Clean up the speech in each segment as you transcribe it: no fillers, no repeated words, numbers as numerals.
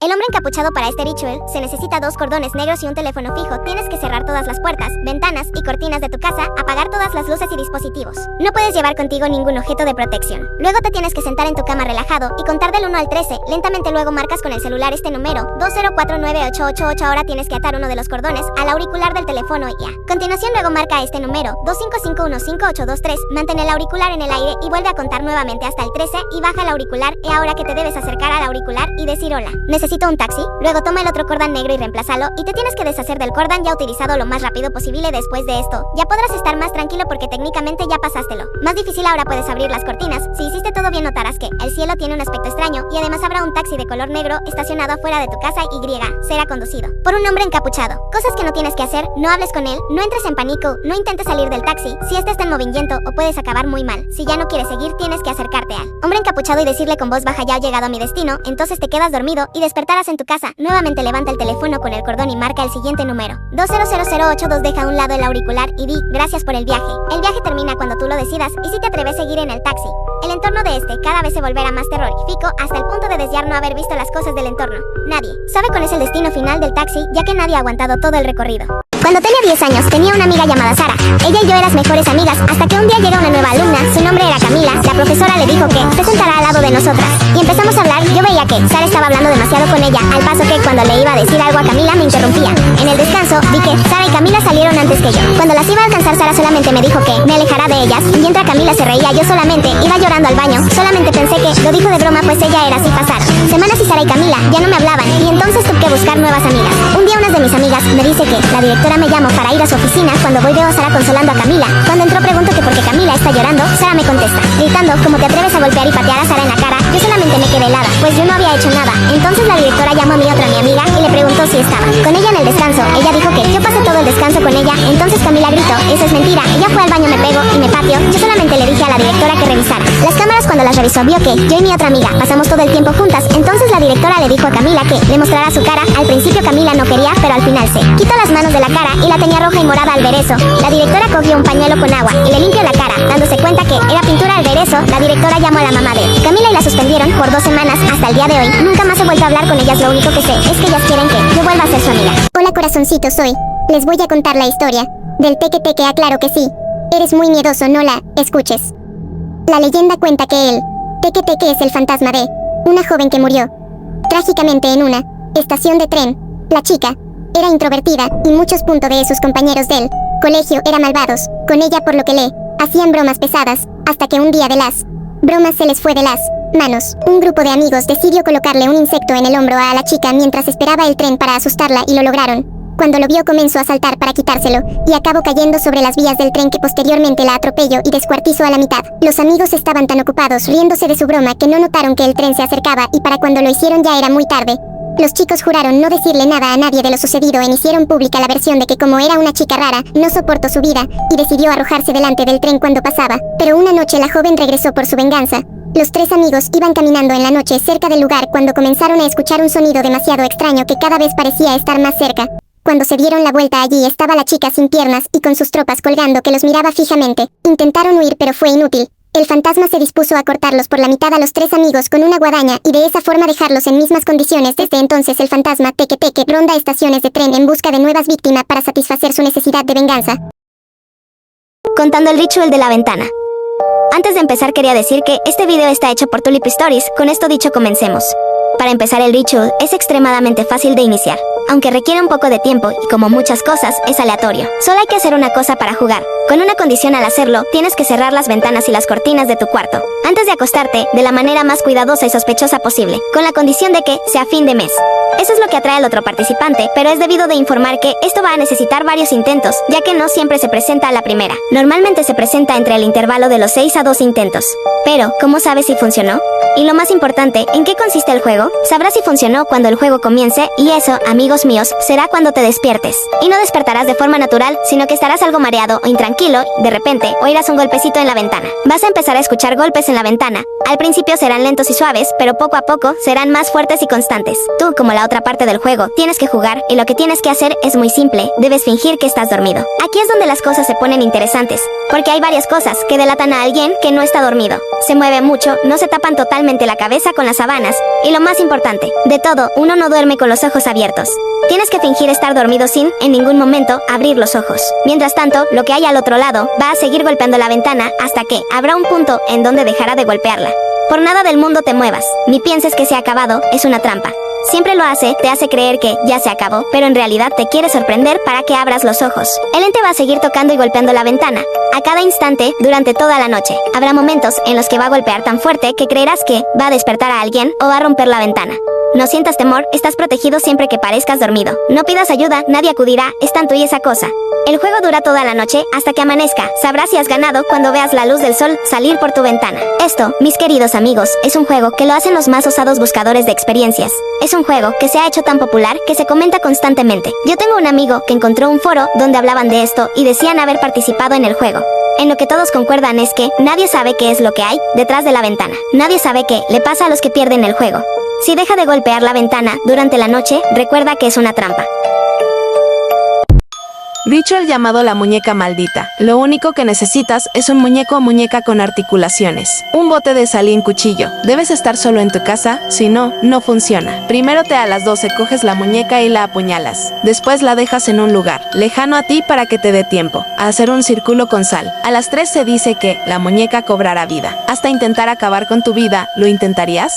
El hombre encapuchado para este ritual se necesita 2 cordones negros y un teléfono fijo. Tienes que cerrar todas las puertas, ventanas y cortinas de tu casa, apagar todas las luces y dispositivos. No puedes llevar contigo ningún objeto de protección. Luego te tienes que sentar en tu cama relajado y contar del 1 al 13. Lentamente luego marcas con el celular este número, 2049888. Ahora tienes que atar uno de los cordones al auricular del teléfono y a continuación luego marca este número, 255158823. Mantén el auricular en el aire y vuelve a contar nuevamente hasta el 13 y baja el auricular. Y ahora que te debes acercar al auricular y decir hola. Necesito un taxi, luego toma el otro cordón negro y reemplázalo y te tienes que deshacer del cordón ya utilizado lo más rápido posible. Después de esto, ya podrás estar más tranquilo porque técnicamente ya pasástelo. Más difícil ahora puedes abrir las cortinas. Si hiciste todo bien notarás que el cielo tiene un aspecto extraño y además habrá un taxi de color negro estacionado afuera de tu casa y será conducido por un hombre encapuchado. Cosas que no tienes que hacer, no hables con él, no entres en pánico, no intentes salir del taxi si este está en movimiento o puedes acabar muy mal. Si ya no quieres seguir tienes que acercarte al hombre encapuchado y decirle con voz baja ya he llegado a mi destino, entonces te quedas dormido y despertarás en tu casa. Nuevamente levanta el teléfono con el cordón y marca el siguiente número, 2000082. Deja a un lado el auricular y di gracias por el viaje. El viaje termina cuando tú lo decidas y si te atreves a seguir en el taxi. El entorno de este cada vez se volverá más terrorífico hasta el punto de desear no haber visto las cosas del entorno. Nadie sabe cuál es el destino final del taxi ya que nadie ha aguantado todo el recorrido. Cuando tenía 10 años, tenía una amiga llamada Sara. Ella y yo eras mejores amigas, hasta que un día llega una nueva alumna, su nombre era Camila. La profesora le dijo que se sentará al lado de nosotras. Y empezamos a hablar, yo veía que Sara estaba hablando demasiado con ella, al paso que cuando le iba a decir algo a Camila me interrumpía. En el descanso, vi que Sara y Camila salieron antes que yo. Cuando las iba a alcanzar, Sara solamente me dijo que me alejara de ellas, y mientras Camila se reía, yo solamente iba llorando al baño. Solamente pensé que lo dijo de broma, pues ella era así pasar. Semanas y Sara y Camila ya no me hablaban, y entonces tuve que buscar nuevas amigas. Un día una de mis amigas me dice que la directora me llamó para ir a su oficina. Cuando voy veo a Sara consolando a Camila. Cuando entró pregunto que por qué Camila está llorando. Sara me contesta, gritando, ¿cómo te atreves a golpear y patear a Sara en la cara? Yo solamente me quedé helada, pues yo no había hecho nada. Entonces la directora llamó a mi amiga y le preguntó si estaba con ella en el descanso. Ella dijo que yo pasé todo el descanso con ella. Entonces Camila gritó, eso es mentira. Ella fue al baño, me pegó y me pateó. Yo solamente le dije a la directora que revisara las cámaras. Cuando las revisó vio que yo y mi otra amiga pasamos todo el tiempo juntas. Entonces la directora le dijo a Camila que le mostrara su cara. Al principio Camila no quería, pero al final se quitó las manos de la cara y la tenía roja y morada al ver eso. La directora cogió un pañuelo con agua y le limpió la cara, dándose cuenta que era pintura al ver eso. La directora llamó a la mamá de Camila y la suspendieron por 2 semanas. Hasta el día de hoy nunca más he vuelto a hablar con ellas. Lo único que sé es que ellas quieren que yo vuelva a ser su amiga. Hola corazoncitos, hoy les voy a contar la historia del teque teque. Aclaro que sí, eres muy miedoso, no la escuches. La leyenda cuenta que el teque teque es el fantasma de una joven que murió trágicamente en una estación de tren. La chica era introvertida y muchos de sus compañeros del colegio eran malvados con ella, por lo que le hacían bromas pesadas, hasta que un día de las bromas se les fue de las manos. Un grupo de amigos decidió colocarle un insecto en el hombro a la chica mientras esperaba el tren para asustarla y lo lograron. Cuando lo vio comenzó a saltar para quitárselo y acabó cayendo sobre las vías del tren, que posteriormente la atropelló y descuartizó a la mitad. Los amigos estaban tan ocupados riéndose de su broma que no notaron que el tren se acercaba, y para cuando lo hicieron ya era muy tarde. Los chicos juraron no decirle nada a nadie de lo sucedido e hicieron pública la versión de que como era una chica rara, no soportó su vida y decidió arrojarse delante del tren cuando pasaba. Pero una noche la joven regresó por su venganza. Los 3 amigos iban caminando en la noche cerca del lugar cuando comenzaron a escuchar un sonido demasiado extraño que cada vez parecía estar más cerca. Cuando se dieron la vuelta, allí estaba la chica sin piernas y con sus tropas colgando, que los miraba fijamente. Intentaron huir pero fue inútil. El fantasma se dispuso a cortarlos por la mitad a los 3 amigos con una guadaña y de esa forma dejarlos en mismas condiciones. Desde entonces el fantasma teque teque ronda estaciones de tren en busca de nuevas víctimas para satisfacer su necesidad de venganza. Contando el ritual de la ventana. Antes de empezar quería decir que este video está hecho por Tulip Stories. Con esto dicho, comencemos. Para empezar, el ritual es extremadamente fácil de iniciar, aunque requiere un poco de tiempo y, como muchas cosas, es aleatorio. Solo hay que hacer una cosa para jugar. Con una condición al hacerlo, tienes que cerrar las ventanas y las cortinas de tu cuarto antes de acostarte, de la manera más cuidadosa y sospechosa posible, con la condición de que sea fin de mes. Eso es lo que atrae al otro participante, pero es debido de informar que esto va a necesitar varios intentos, ya que no siempre se presenta a la primera. Normalmente se presenta entre el intervalo de los 6 a 12 intentos. Pero, ¿cómo sabes si funcionó? Y lo más importante, ¿en qué consiste el juego? Sabrás si funcionó cuando el juego comience, y eso, amigos míos, será cuando te despiertes. Y no despertarás de forma natural, sino que estarás algo mareado o intranquilo. De repente, oirás un golpecito en la ventana. Vas a empezar a escuchar golpes en la ventana, Al principio serán lentos y suaves, pero poco a poco serán más fuertes y constantes. Tú, como la otra parte del juego, tienes que jugar, y lo que tienes que hacer es muy simple, debes fingir que estás dormido. Aquí es donde las cosas se ponen interesantes, porque hay varias cosas que delatan a alguien que no está dormido. Se mueve mucho, no se tapan totalmente la cabeza con las sábanas, y lo más importante, de todo, uno no duerme con los ojos abiertos. Tienes que fingir estar dormido sin, en ningún momento, abrir los ojos. Mientras tanto, lo que hay al otro lado va a seguir golpeando la ventana hasta que habrá un punto en donde dejará de golpearla. Por nada del mundo te muevas, ni pienses que se ha acabado, es una trampa. Siempre lo hace, te hace creer que ya se acabó, pero en realidad te quiere sorprender para que abras los ojos. El ente va a seguir tocando y golpeando la ventana, a cada instante, durante toda la noche. Habrá momentos en los que va a golpear tan fuerte que creerás que va a despertar a alguien o va a romper la ventana. No sientas temor, estás protegido siempre que parezcas dormido. No pidas ayuda, nadie acudirá, es tanto y esa cosa. El juego dura toda la noche hasta que amanezca. Sabrás si has ganado cuando veas la luz del sol salir por tu ventana. Esto, mis queridos amigos, es un juego que lo hacen los más osados buscadores de experiencias. Es un juego que se ha hecho tan popular que se comenta constantemente. Yo tengo un amigo que encontró un foro donde hablaban de esto y decían haber participado en el juego. En lo que todos concuerdan es que nadie sabe qué es lo que hay detrás de la ventana. Nadie sabe qué le pasa a los que pierden el juego. Si deja de golpear la ventana durante la noche, recuerda que es una trampa. Dicho el llamado la muñeca maldita, lo único que necesitas es un muñeco o muñeca con articulaciones, un bote de sal y un cuchillo. Debes estar solo en tu casa, si no, no funciona. Primero a las 12 coges la muñeca y la apuñalas. Después la dejas en un lugar, lejano a ti para que te dé tiempo a hacer un círculo con sal. A las 3 se dice que la muñeca cobrará vida. Hasta intentar acabar con tu vida, ¿lo intentarías?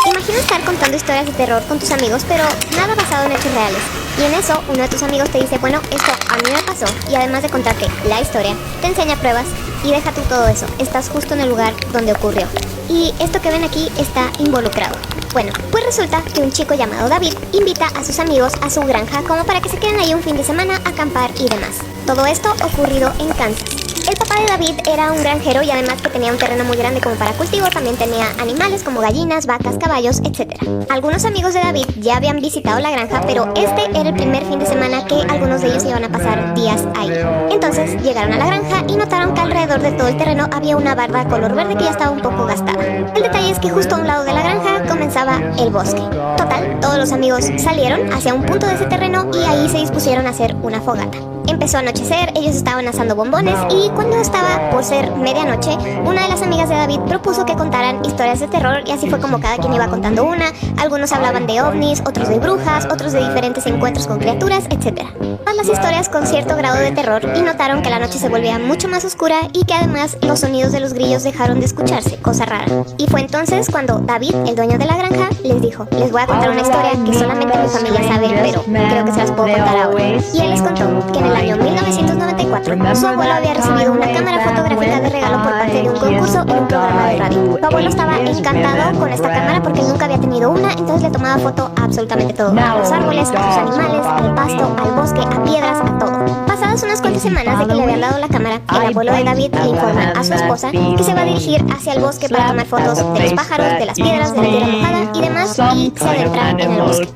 Imagina estar contando historias de terror con tus amigos, pero nada basado en hechos reales. Y en eso, uno de tus amigos te dice, bueno, esto a mí me pasó, y además de contarte la historia, te enseña pruebas, y deja tú todo eso, estás justo en el lugar donde ocurrió. Y esto que ven aquí está involucrado. Bueno, pues resulta que un chico llamado David invita a sus amigos a su granja como para que se queden ahí un fin de semana a acampar y demás. Todo esto ocurrido en Kansas. El papá de David era un granjero y además que tenía un terreno muy grande como para cultivo, también tenía animales como gallinas, vacas, caballos, etc. Algunos amigos de David ya habían visitado la granja, pero este era el primer fin de semana que algunos de ellos iban a pasar días ahí. Entonces llegaron a la granja y notaron que alrededor de todo el terreno había una barda color verde que ya estaba un poco gastada. El detalle es que justo a un lado de la granja comenzaba el bosque. Total, todos los amigos salieron hacia un punto de ese terreno y ahí se dispusieron a hacer una fogata. Empezó a anochecer, ellos estaban asando bombones y cuando estaba por ser medianoche, una de las amigas de David propuso que contaran historias de terror y así fue como cada quien iba contando una. Algunos hablaban de ovnis, otros de brujas, otros de diferentes encuentros con criaturas, etc. Todas las historias con cierto grado de terror y notaron que la noche se volvía mucho más oscura y que además los sonidos de los grillos dejaron de escucharse, cosa rara. Y fue entonces cuando David, el dueño de la granja, les dijo, les voy a contar una historia que solamente mi familia sabe, pero creo que se las puedo contar ahora. Y él les contó que en el año 1994, su abuelo había recibido una cámara fotográfica de regalo por parte de un concurso en un programa de radio. Su abuelo estaba encantado con esta cámara porque él nunca había tenido una, entonces le tomaba foto a absolutamente todo. A los árboles, a sus animales, al pasto, al bosque, a piedras, a todo. Pasadas unas cuantas semanas de que le habían dado la cámara, el abuelo de David le informa a su esposa que se va a dirigir hacia el bosque para tomar fotos de los pájaros, de las piedras, de la tierra mojada y demás, y se adentra en el bosque.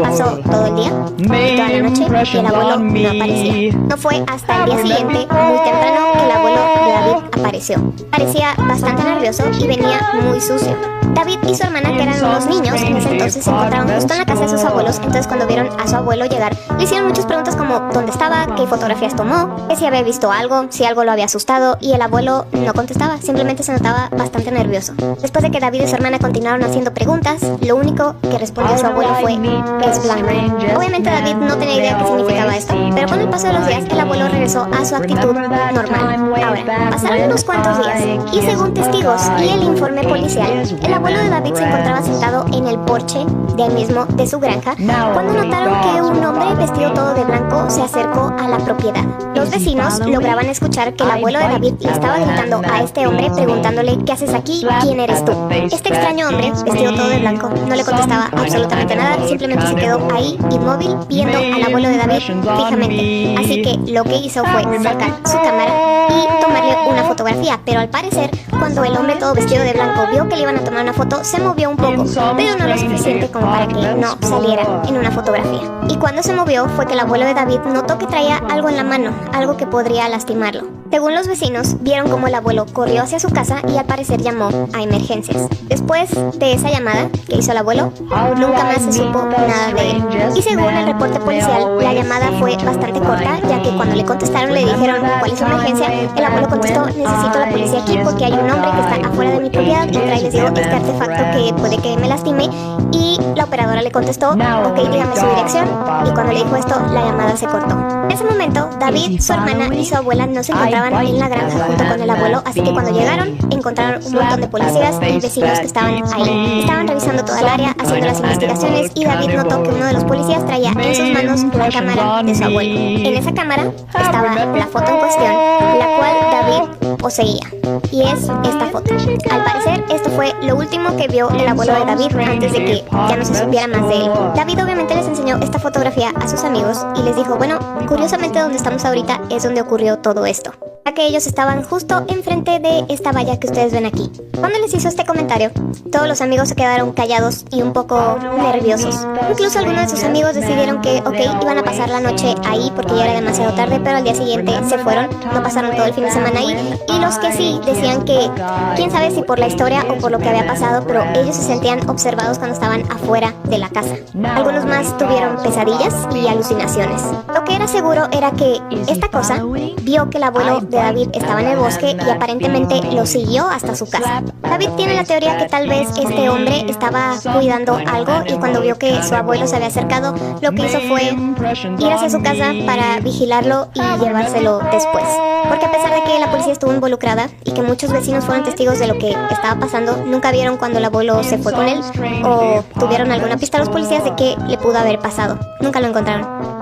Pasó todo el día, toda la noche, y el abuelo no aparecía. No fue hasta el día siguiente, muy temprano, que el abuelo de David apareció. Parecía bastante nervioso y venía muy sucio. David y su hermana, que eran unos niños, en ese entonces se encontraban justo en la casa de sus abuelos, entonces cuando vieron a su abuelo llegar, le hicieron muchas preguntas como dónde estaba, qué fotografías tomó, que si había visto algo, si algo lo había asustado, y el abuelo no contestaba, simplemente se notaba bastante nervioso. Después de que David y su hermana continuaron haciendo preguntas, lo único que respondió su abuelo fue, es blanco. Obviamente David no tenía idea qué significaba esto, pero con el paso de los días el abuelo regresó a su actitud normal. Ahora, pasaron unos cuantos días, y según testigos y el informe policial, el abuelo de David se encontraba sentado en el porche de ahí mismo de su granja cuando notaron que un hombre vestido todo de blanco se acercó a la propiedad. Los vecinos lograban escuchar que el abuelo de David le estaba gritando a este hombre preguntándole ¿qué haces aquí? ¿Quién eres tú? Este extraño hombre, vestido todo de blanco, no le contestaba absolutamente nada, simplemente se quedó ahí inmóvil viendo al abuelo de David fijamente. Así que lo que hizo fue sacar su cámara y tomarle una fotografía, pero al parecer, cuando el hombre todo vestido de blanco vio que le iban a tomar una foto, se movió un poco, pero no lo suficiente como para que no saliera en una fotografía. Y cuando se movió fue que el abuelo de David notó que traía algo en la mano, algo que podría lastimarlo. Según los vecinos, vieron cómo el abuelo corrió hacia su casa y al parecer llamó a emergencias. Después de esa llamada que hizo el abuelo, nunca más se supo nada de él. Y según el reporte policial, la llamada fue bastante corta, ya que cuando le contestaron le dijeron cuál es su emergencia, el abuelo contestó: necesito a la policía aquí porque hay un hombre que está afuera de mi propiedad y trae, les digo, este artefacto que puede que me lastime. Y la operadora le contestó: ok, dígame su dirección. Y cuando le dijo esto, la llamada se cortó. En ese momento, David, su hermana y su abuela no se encontraban en la granja junto con el abuelo, así que cuando llegaron, encontraron un montón de policías y vecinos que estaban ahí. Estaban revisando toda el área, haciendo las investigaciones, y David notó que uno de los policías traía en sus manos una cámara de su abuelo. En esa cámara estaba la foto en cuestión, la cual David poseía. Y es esta foto. Al parecer, esto fue lo último que vio el abuelo de David antes de que ya no se supiera más de él. David obviamente les enseñó esta fotografía a sus amigos y les dijo: bueno, curiosamente donde estamos ahorita es donde ocurrió todo esto, ya que ellos estaban justo enfrente de esta valla que ustedes ven aquí. Cuando les hizo este comentario, todos los amigos se quedaron callados y un poco nerviosos. Incluso algunos de sus amigos decidieron que, ok, iban a pasar la noche ahí porque ya era demasiado tarde, pero al día siguiente se fueron, no pasaron todo el fin de semana ahí. Y los que sí decían que, quién sabe si por la historia o por lo que había pasado, pero ellos se sentían observados cuando estaban afuera de la casa. Algunos más tuvieron pesadillas y alucinaciones. Lo que era seguro era que esta cosa vio que el abuelo de David estaba en el bosque y aparentemente lo siguió hasta su casa. David tiene la teoría que tal vez este hombre estaba cuidando algo y cuando vio que su abuelo se había acercado, lo que hizo fue ir hacia su casa para vigilarlo y llevárselo después. Porque a pesar de que la policía estuvo involucrada y que muchos vecinos fueron testigos de lo que estaba pasando, nunca vieron cuando el abuelo se fue con él o tuvieron alguna pista a los policías de qué le pudo haber pasado. Nunca lo encontraron.